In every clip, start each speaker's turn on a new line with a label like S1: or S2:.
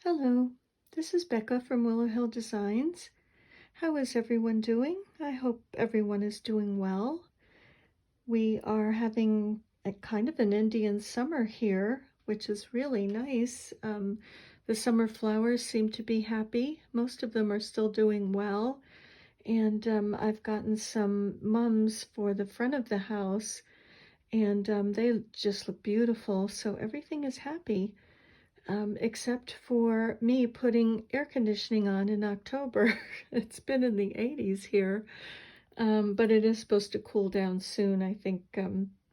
S1: Hello, this is Becca from Willow Hill Designs. How is everyone doing? I hope everyone is doing well. We are having a kind of an Indian summer here, which is really nice. The summer flowers seem to be happy. Most of them are still doing well. And I've gotten some mums for the front of the house, and they just look beautiful. So everything is happy. Except for me putting air conditioning on in October. It's been in the 80s here, but it is supposed to cool down soon. I think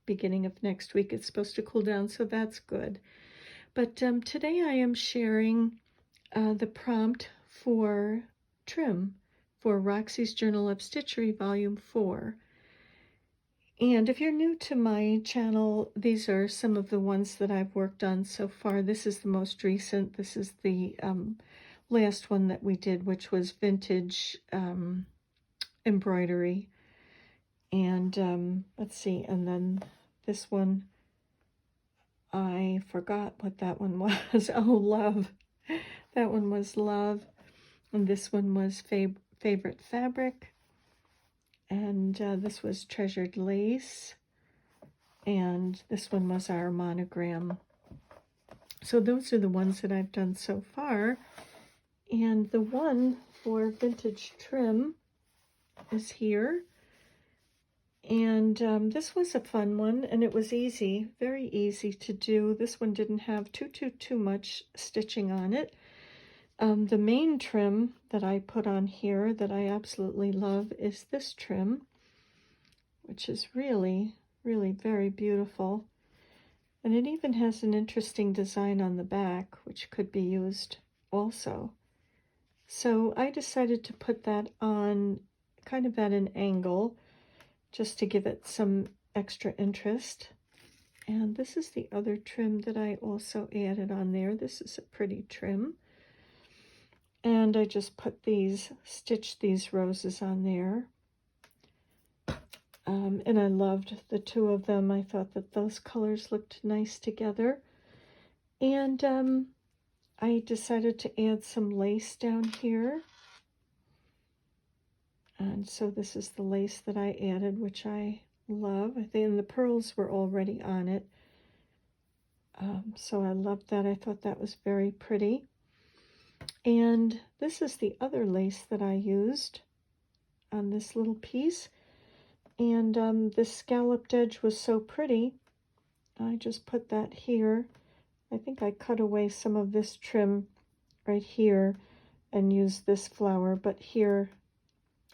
S1: beginning of next week it's supposed to cool down, so that's good. But today I am sharing the prompt for trim for Roxy's Journal of Stitchery Volume 4. And if you're new to my channel, these are some of the ones that I've worked on so far. This is the most recent. This is the last one that we did, which was vintage embroidery. And let's see, and then this one, I forgot what that one was. Oh, love. That one was love. And this one was favorite fabric. And this was treasured lace. And this one was our monogram. So those are the ones that I've done so far. And the one for vintage trim is here. And this was a fun one, and it was easy, very easy to do. This one didn't have too much stitching on it. The main trim that I put on here that I absolutely love is this trim, which is really very beautiful. And it even has an interesting design on the back, which could be used also. So I decided to put that on kind of at an angle, just to give it some extra interest. And this is the other trim that I also added on there. This is a pretty trim. And I just stitched these roses on there. And I loved the two of them. I thought that those colors looked nice together. And I decided to add some lace down here. And so this is the lace that I added, which I love. I think the pearls were already on it. So I loved that. I thought that was very pretty. And this is the other lace that I used on this little piece. And this scalloped edge was so pretty. I just put that here. I think I cut away some of this trim right here and used this flower, but here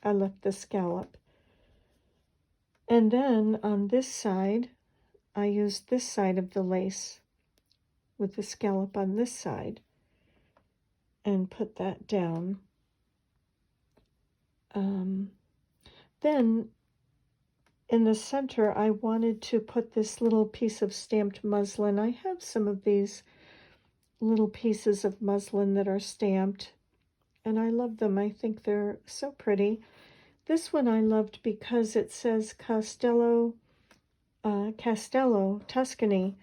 S1: I left the scallop. And then on this side, I used this side of the lace with the scallop on this side and put that down. Then in the center, I wanted to put this little piece of stamped muslin. I have some of these little pieces of muslin that are stamped, and I love them. I think they're so pretty. This one I loved because it says Castello, Tuscany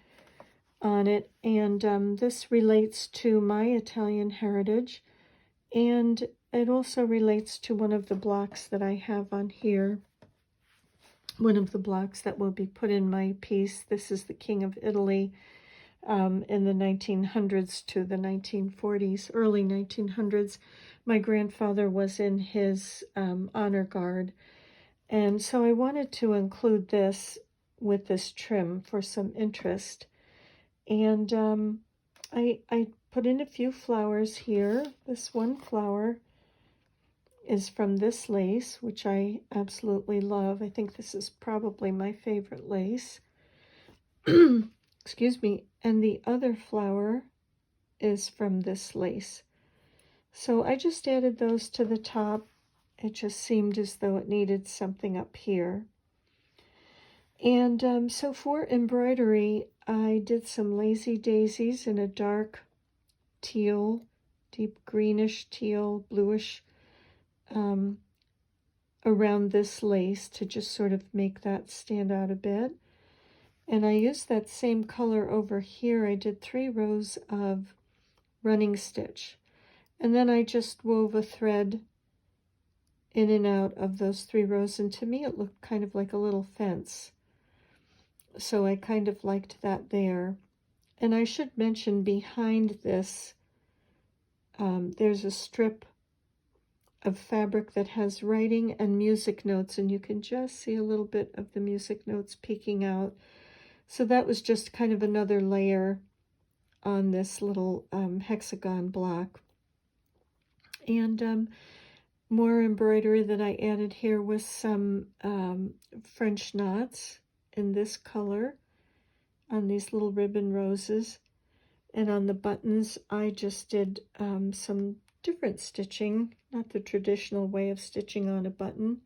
S1: on it, and this relates to my Italian heritage, and it also relates to one of the blocks that I have on here. One of the blocks that will be put in my piece. This is the King of Italy in the 1900s to the 1940s, early 1900s. My grandfather was in his honor guard, and so I wanted to include this with this trim for some interest. And I put in a few flowers here. This one flower is from this lace, which I absolutely love. I think this is probably my favorite lace. Excuse me. And the other flower is from this lace. So I just added those to the top. It just seemed as though it needed something up here. And so for embroidery, I did some lazy daisies in a dark teal, deep greenish teal, bluish, around this lace to just sort of make that stand out a bit. And I used that same color over here. I did 3 rows of running stitch. And then I just wove a thread in and out of those 3 rows, and to me it looked kind of like a little fence. So I kind of liked that there. And I should mention behind this, there's a strip of fabric that has writing and music notes, and you can just see a little bit of the music notes peeking out. So that was just kind of another layer on this little hexagon block. And more embroidery that I added here was some French knots in this color on these little ribbon roses. And on the buttons, I just did some different stitching, not the traditional way of stitching on a button.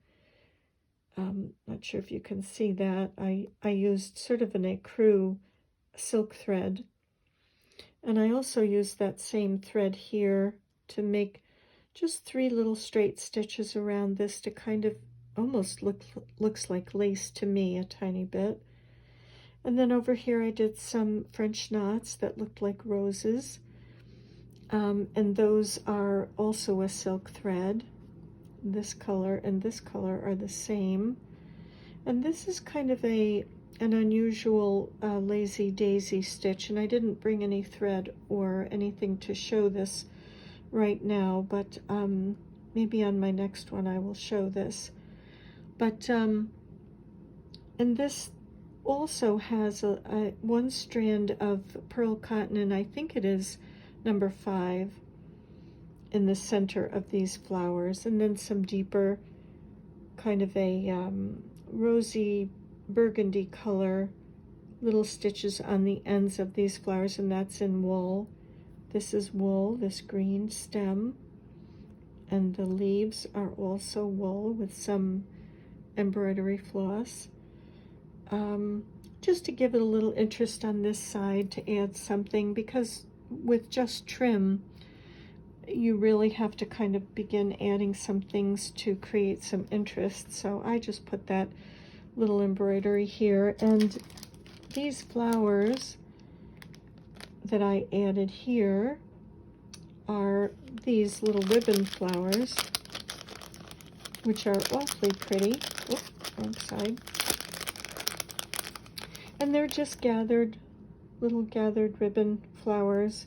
S1: Not sure if you can see that. I used sort of an ecru silk thread. And I also used that same thread here to make just 3 little straight stitches around this to kind of almost looks like lace to me a tiny bit. And then over here I did some French knots that looked like roses. And those are also a silk thread. This color and this color are the same. And this is kind of an unusual lazy daisy stitch, and I didn't bring any thread or anything to show this right now, but maybe on my next one I will show this. But and this also has a 1 strand of pearl cotton, and I think it is number 5 in the center of these flowers, and then some deeper kind of a rosy burgundy color little stitches on the ends of these flowers, and that's in wool. This is wool, this green stem, and the leaves are also wool with some embroidery floss. Just to give it a little interest on this side, to add something, because with just trim you really have to kind of begin adding some things to create some interest. So I just put that little embroidery here, and these flowers that I added here are these little ribbon flowers, which are awfully pretty. Oops, wrong side. And they're just little gathered ribbon flowers,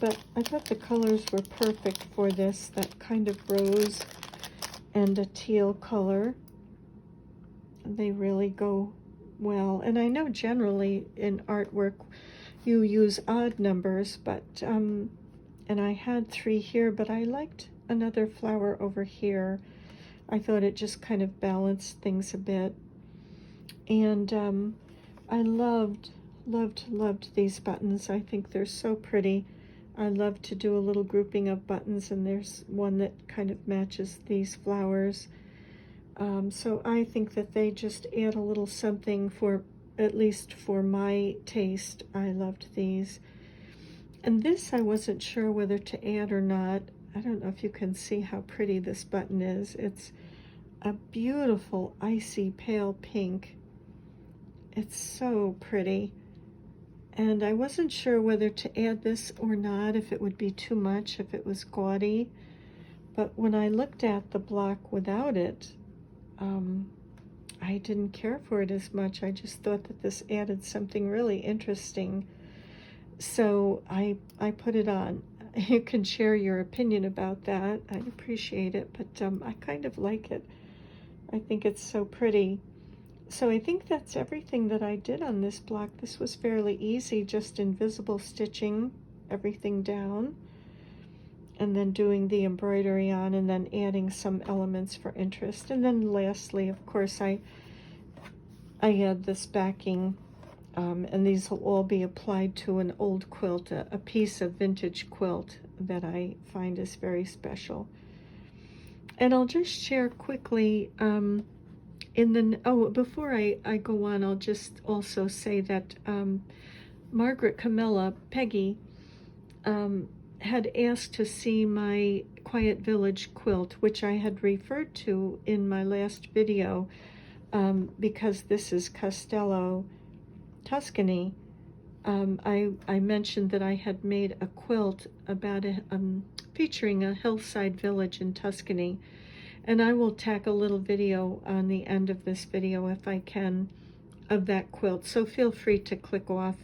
S1: but I thought the colors were perfect for this, that kind of rose and a teal color. They really go well. And I know generally in artwork you use odd numbers, but and I had 3 here, but I liked another flower over here. I thought it just kind of balanced things a bit. And I loved these buttons. I think they're so pretty. I love to do a little grouping of buttons, and there's one that kind of matches these flowers. So I think that they just add a little something, for at least for my taste. I loved these. And this I wasn't sure whether to add or not. I don't know if you can see how pretty this button is. It's a beautiful icy pale pink. It's so pretty. And I wasn't sure whether to add this or not, if it would be too much, if it was gaudy. But when I looked at the block without it, I didn't care for it as much. I just thought that this added something really interesting. So I put it on. You can share your opinion about that. I'd appreciate it, but I kind of like it. I think it's so pretty. So I think that's everything that I did on this block. This was fairly easy, just invisible stitching everything down, and then doing the embroidery on, and then adding some elements for interest. And then lastly, of course, I had this backing, and these will all be applied to an old quilt, a piece of vintage quilt that I find is very special. And I'll just share quickly, before I go on, I'll just also say that Margaret Camilla, Peggy, had asked to see my Quiet Village quilt, which I had referred to in my last video, because this is Castello, Tuscany, I mentioned that I had made a quilt about featuring a hillside village in Tuscany, and I will tack a little video on the end of this video if I can of that quilt, so feel free to click off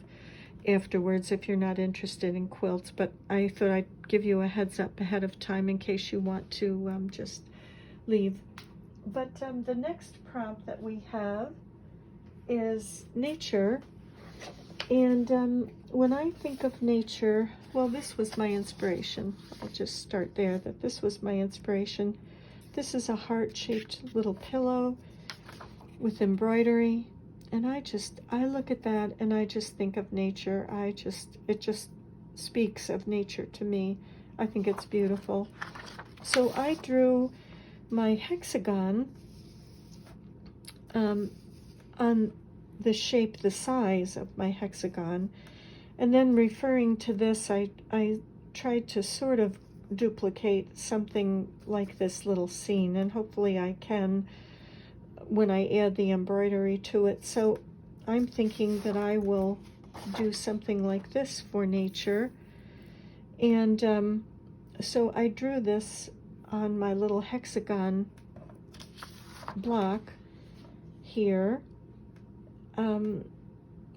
S1: afterwards if you're not interested in quilts, but I thought I'd give you a heads up ahead of time in case you want to just leave. But the next prompt that we have is nature. And when I think of nature, well, this was my inspiration. I'll just start there, that this was my inspiration. This is a heart-shaped little pillow with embroidery. And I look at that and I just think of nature. It just speaks of nature to me. I think it's beautiful. So I drew my hexagon on the shape, the size of my hexagon, and then referring to this, I tried to sort of duplicate something like this little scene, and hopefully I can when I add the embroidery to it. So I'm thinking that I will do something like this for nature. And so I drew this on my little hexagon block here,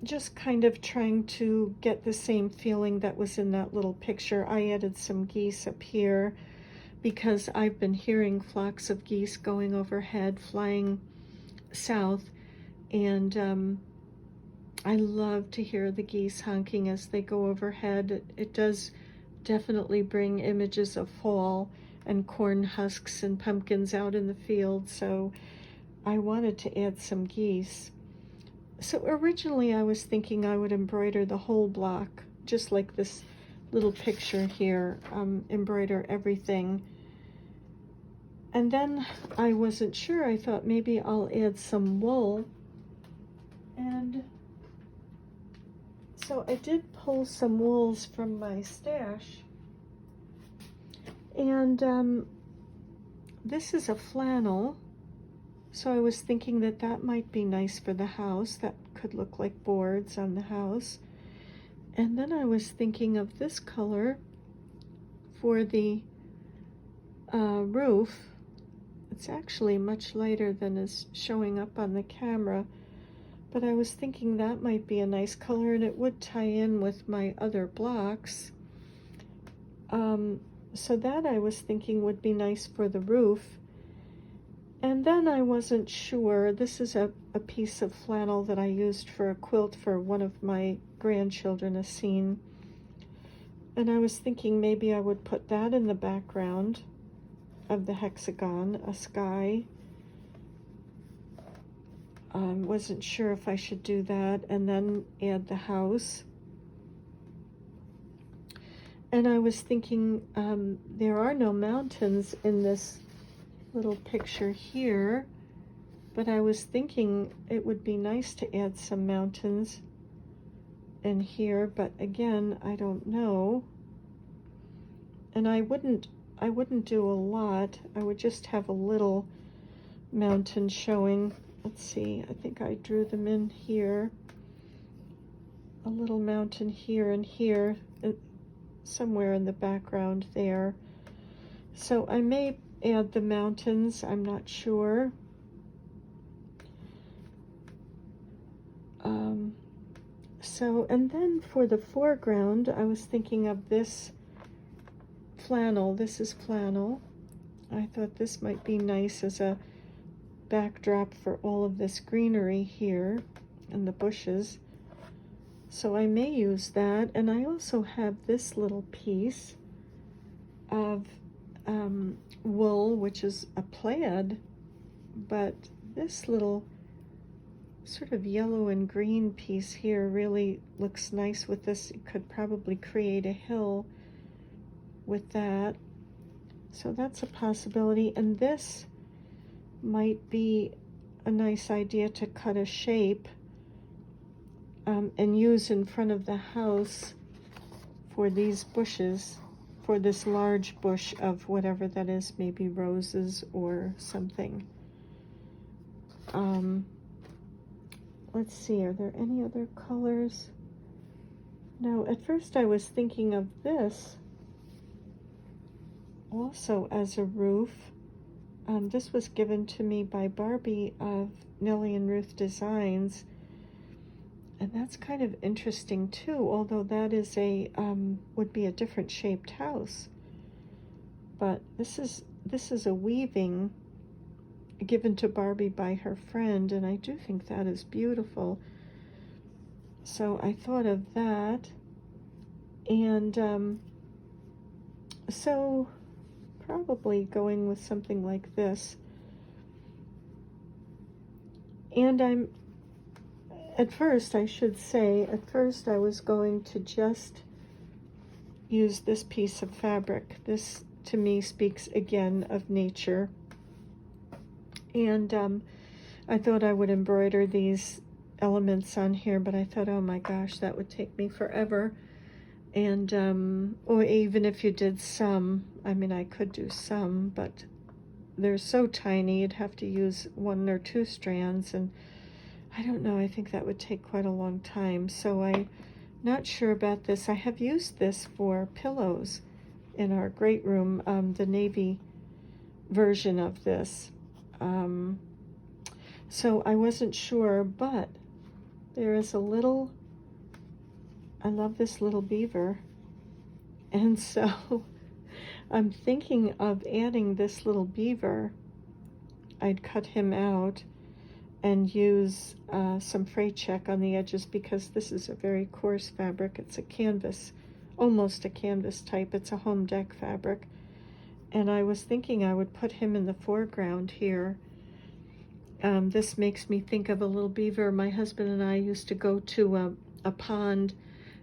S1: just kind of trying to get the same feeling that was in that little picture. I added some geese up here because I've been hearing flocks of geese going overhead, flying south, and I love to hear the geese honking as they go overhead. It does definitely bring images of fall and corn husks and pumpkins out in the field, so I wanted to add some geese. So originally I was thinking I would embroider the whole block, just like this little picture here, embroider everything. And then I wasn't sure. I thought maybe I'll add some wool. And so I did pull some wools from my stash. And this is a flannel. So I was thinking that that might be nice for the house. That could look like boards on the house. And then I was thinking of this color for the roof. It's actually much lighter than is showing up on the camera, but I was thinking that might be a nice color and it would tie in with my other blocks. So that I was thinking would be nice for the roof. And then I wasn't sure. This is a piece of flannel that I used for a quilt for one of my grandchildren, a scene. And I was thinking maybe I would put that in the background of the hexagon, a sky. Wasn't sure if I should do that and then add the house. And I was thinking there are no mountains in this little picture here, but I was thinking it would be nice to add some mountains in here, but again, I don't know. And I wouldn't do a lot. I would just have a little mountain showing. Let's see, I think I drew them in here. A little mountain here and here, somewhere in the background there. So I may add the mountains, I'm not sure. And then for the foreground, I was thinking of this flannel. This is flannel. I thought this might be nice as a backdrop for all of this greenery here and the bushes. So I may use that. And I also have this little piece of wool, which is a plaid, but this little sort of yellow and green piece here really looks nice with this. You could probably create a hill with that. So that's a possibility. And this might be a nice idea to cut a shape and use in front of the house for these bushes, for this large bush of whatever that is, maybe roses or something. Let's see, are there any other colors? Now, at first I was thinking of this also as a roof. This was given to me by Barbie of Nellie and Ruth Designs, and that's kind of interesting too, although that is a would be a different shaped house. But this is a weaving given to Barbie by her friend, and I do think that is beautiful. So I thought of that, and so probably going with something like this. And at first I was going to just use this piece of fabric. This to me speaks again of nature. And I thought I would embroider these elements on here, but I thought, oh my gosh, that would take me forever. And or even if you did some, I mean, I could do some, but they're so tiny, you'd have to use 1 or 2 strands, and I don't know, I think that would take quite a long time. So I'm not sure about this. I have used this for pillows in our great room, the navy version of this. So I wasn't sure, but there is a little, I love this little beaver, and so I'm thinking of adding this little beaver. I'd cut him out and use some fray check on the edges, because this is a very coarse fabric. It's a canvas, almost a canvas type. It's a home deck fabric. And I was thinking I would put him in the foreground here. This makes me think of a little beaver. My husband and I used to go to a pond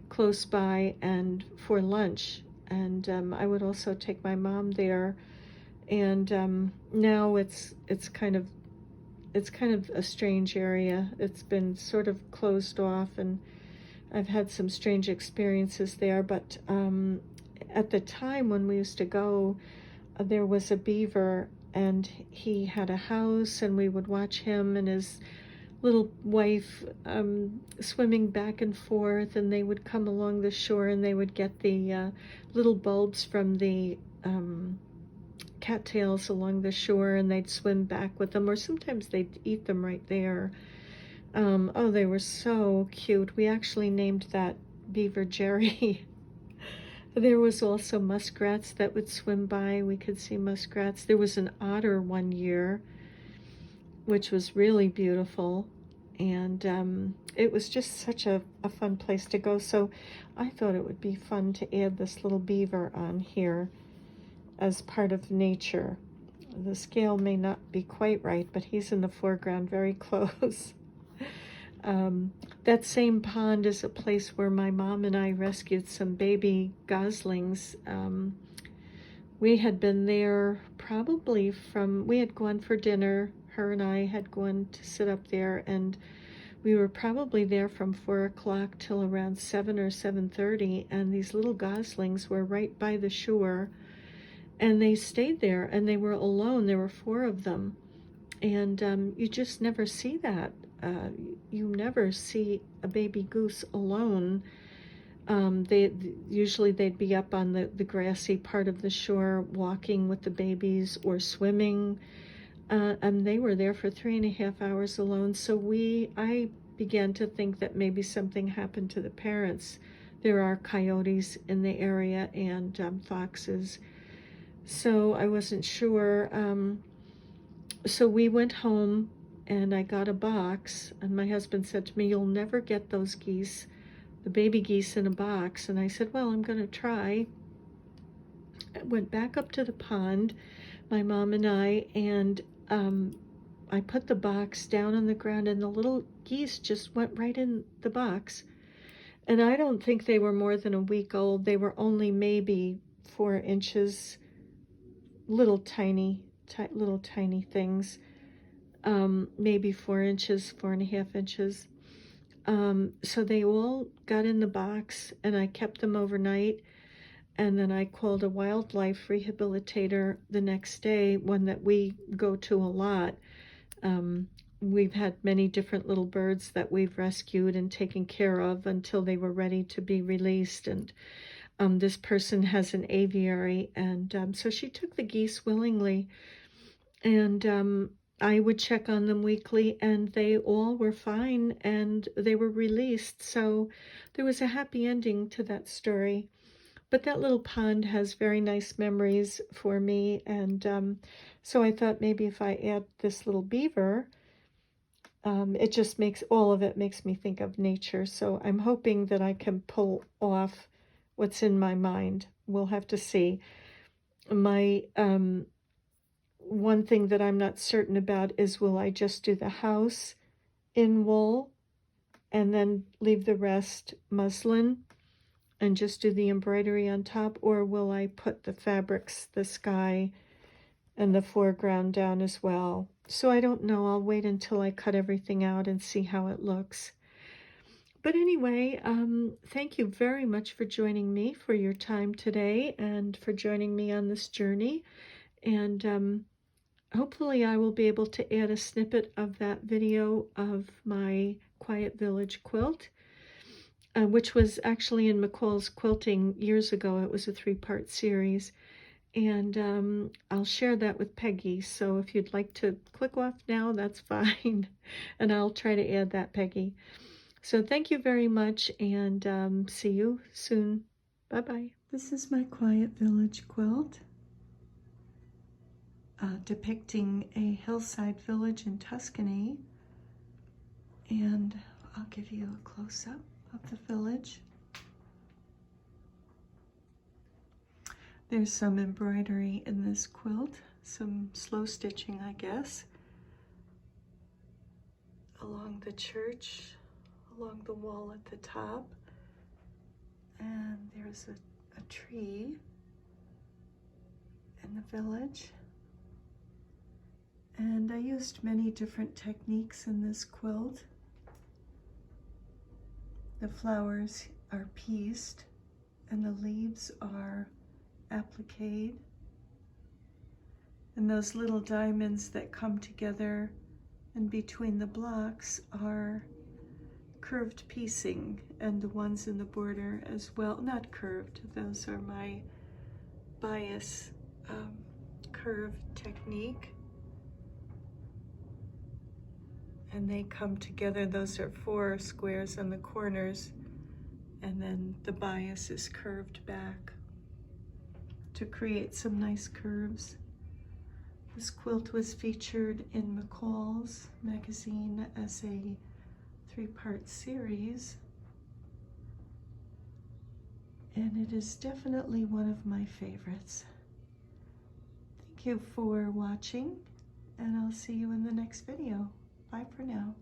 S1: close by and for lunch, and I would also take my mom there. And now it's kind of a strange area. It's been sort of closed off, and I've had some strange experiences there. But at the time when we used to go, there was a beaver, and he had a house, and we would watch him and his little wife swimming back and forth, and they would come along the shore, and they would get the little bulbs from the cattails along the shore, and they'd swim back with them, or sometimes they'd eat them right there. Oh, they were so cute. We actually named that beaver Jerry. There was also muskrats that would swim by. We could see muskrats. There was an otter one year, which was really beautiful, and it was just such a fun place to go. So I thought it would be fun to add this little beaver on here as part of nature. The scale may not be quite right, but he's in the foreground very close. That same pond is a place where my mom and I rescued some baby goslings. We had been there probably we had gone for dinner. Her and I had gone to sit up there, and we were probably there from 4 o'clock till around 7 or 7:30, and these little goslings were right by the shore, and they stayed there, and they were alone. There were 4 of them, and you just never see that. You never see a baby goose alone. Usually they'd be up on the grassy part of the shore walking with the babies or swimming, and they were there for 3.5 hours alone. So I began to think that maybe something happened to the parents. There are coyotes in the area, and foxes, so I wasn't sure. So we went home, and I got a box, and my husband said to me, "You'll never get those geese, the baby geese, in a box." And I said, well, I'm going to try. I went back up to the pond, my mom and I, and I put the box down on the ground, and the little geese just went right in the box. And I don't think they were more than a week old. They were only maybe 4 inches, little tiny things. Maybe 4 inches, 4.5 inches. So they all got in the box, and I kept them overnight, and then I called a wildlife rehabilitator the next day, one that we go to a lot. we've had many different little birds that we've rescued and taken care of until they were ready to be released. And this person has an aviary, and so she took the geese willingly. And I would check on them weekly, and they all were fine, and they were released. So there was a happy ending to that story. But that little pond has very nice memories for me, and so I thought maybe if I add this little beaver, it just makes, all of it makes me think of nature. So I'm hoping that I can pull off what's in my mind. We'll have to see. My one thing that I'm not certain about is, will I just do the house in wool and then leave the rest muslin and just do the embroidery on top, or will I put the fabrics, the sky and the foreground down as well? So I don't know. I'll wait until I cut everything out and see how it looks. But anyway, thank you very much for joining me, for your time today, and for joining me on this journey. And hopefully I will be able to add a snippet of that video of my Quiet Village quilt, which was actually in McCall's Quilting years ago. It was a 3-part series. And I'll share that with Peggy. So if you'd like to click off now, that's fine. And I'll try to add that, Peggy. So thank you very much, and see you soon. Bye-bye. This is my Quiet Village quilt, depicting a hillside village in Tuscany. And I'll give you a close-up of the village. There's some embroidery in this quilt, some slow stitching, I guess, along the church, along the wall at the top. And there's a tree in the village. And I used many different techniques in this quilt. The flowers are pieced and the leaves are appliqued, and those little diamonds that come together and between the blocks are curved piecing, and the ones in the border as well, not curved, those are my bias curve technique, and they come together. Those are 4 squares on the corners, and then the bias is curved back to create some nice curves. This quilt was featured in McCall's magazine as a 3-part series, and it is definitely one of my favorites. Thank you for watching, and I'll see you in the next video. Bye for now.